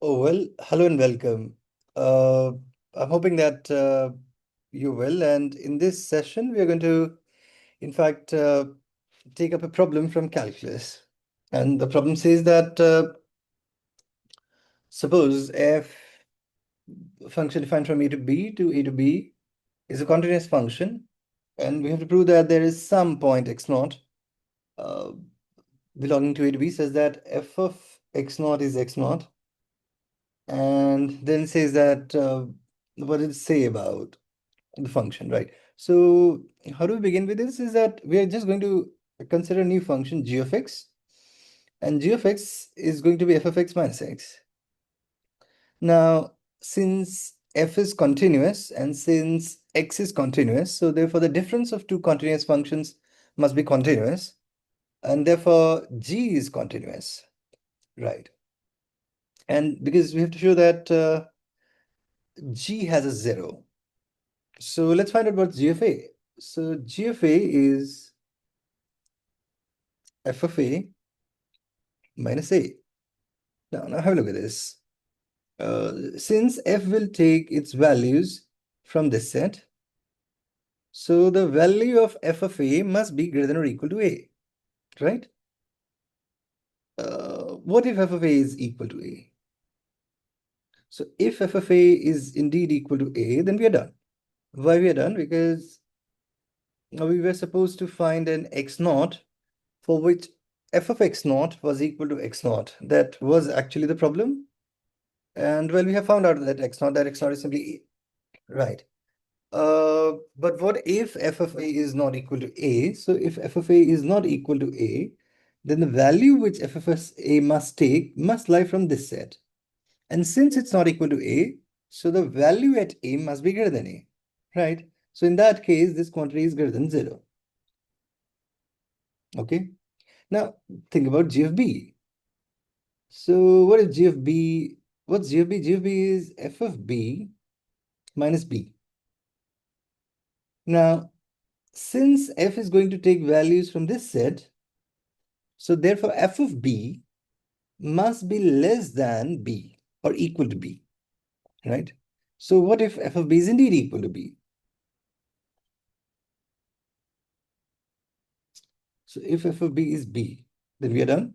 Oh, well, hello and welcome. Uh, I'm hoping that you will. And in this session, we are going to, in fact, take up a problem from calculus. And the problem says that suppose f function defined from a to b is a continuous function, and we have to prove that there is some point x naught uh, belonging to a to b says that f of x naught is x naught, and then says that what did it say about the function, right? So how do we begin with this is that we are just going to consider a new function g of x, and g of x is going to be f of x minus x. Now, since f is continuous and since x is continuous, so therefore the difference of two continuous functions must be continuous, and therefore g is continuous, right? And because we have to show that g has a zero. So let's find out what g of a. So g of a is f of a minus a. Now have a look at this. Since f will take its values from this set, so the value of f of a must be greater than or equal to a, right? What if f of a is equal to a? So if f of a is indeed equal to a, then we are done. Why we are done? Because we were supposed to find an x naught for which f of x naught was equal to x naught. That was actually the problem. And well, we have found out that x naught is simply a, right? But what if f of a is not equal to a? So if f of a is not equal to a, then the value which f of a must take must lie from this set. And since it's not equal to a, so the value at a must be greater than a, right? So in that case, this quantity is greater than 0. Okay. Now think about g of b. So what is g of b? What's g of b? G of b is f of b minus b. Now, since f is going to take values from this set, so therefore f of b must be less than b or equal to b, right? So what if f of b is indeed equal to b? So if f of b is b, then we are done.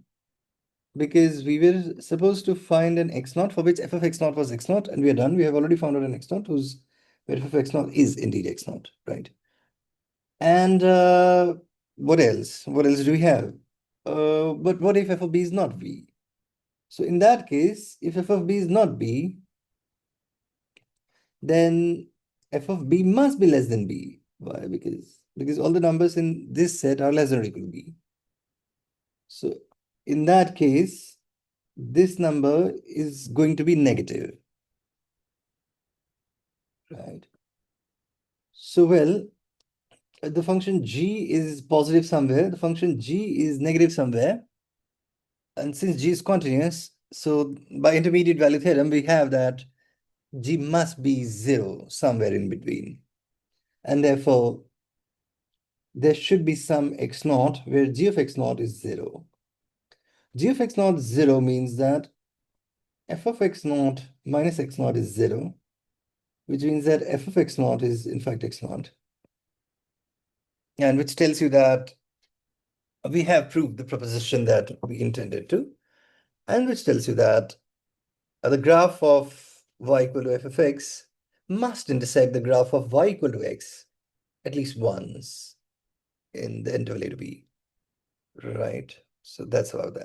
Because we were supposed to find an x naught for which f of x naught was x naught, and we are done. We have already found out an x naught whose where f of x naught is indeed x naught, right? And what else? What else do we have? But what if f of b is not b? So in that case, if f of b is not b, then f of b must be less than b. Why? Because all the numbers in this set are less than or equal to b. So in that case, this number is going to be negative, right? So well, the function g is positive somewhere, the function g is negative somewhere, and since g is continuous, so by intermediate value theorem, we have that g must be 0 somewhere in between. And therefore, there should be some x naught where g of x naught is 0. G of x naught 0 means that f of x naught minus x naught is 0, which means that f of x naught is in fact x naught. And which tells you that we have proved the proposition that we intended to, and which tells you that the graph of y equal to f of x must intersect the graph of y equal to x at least once in the interval a to b, right? So that's about that.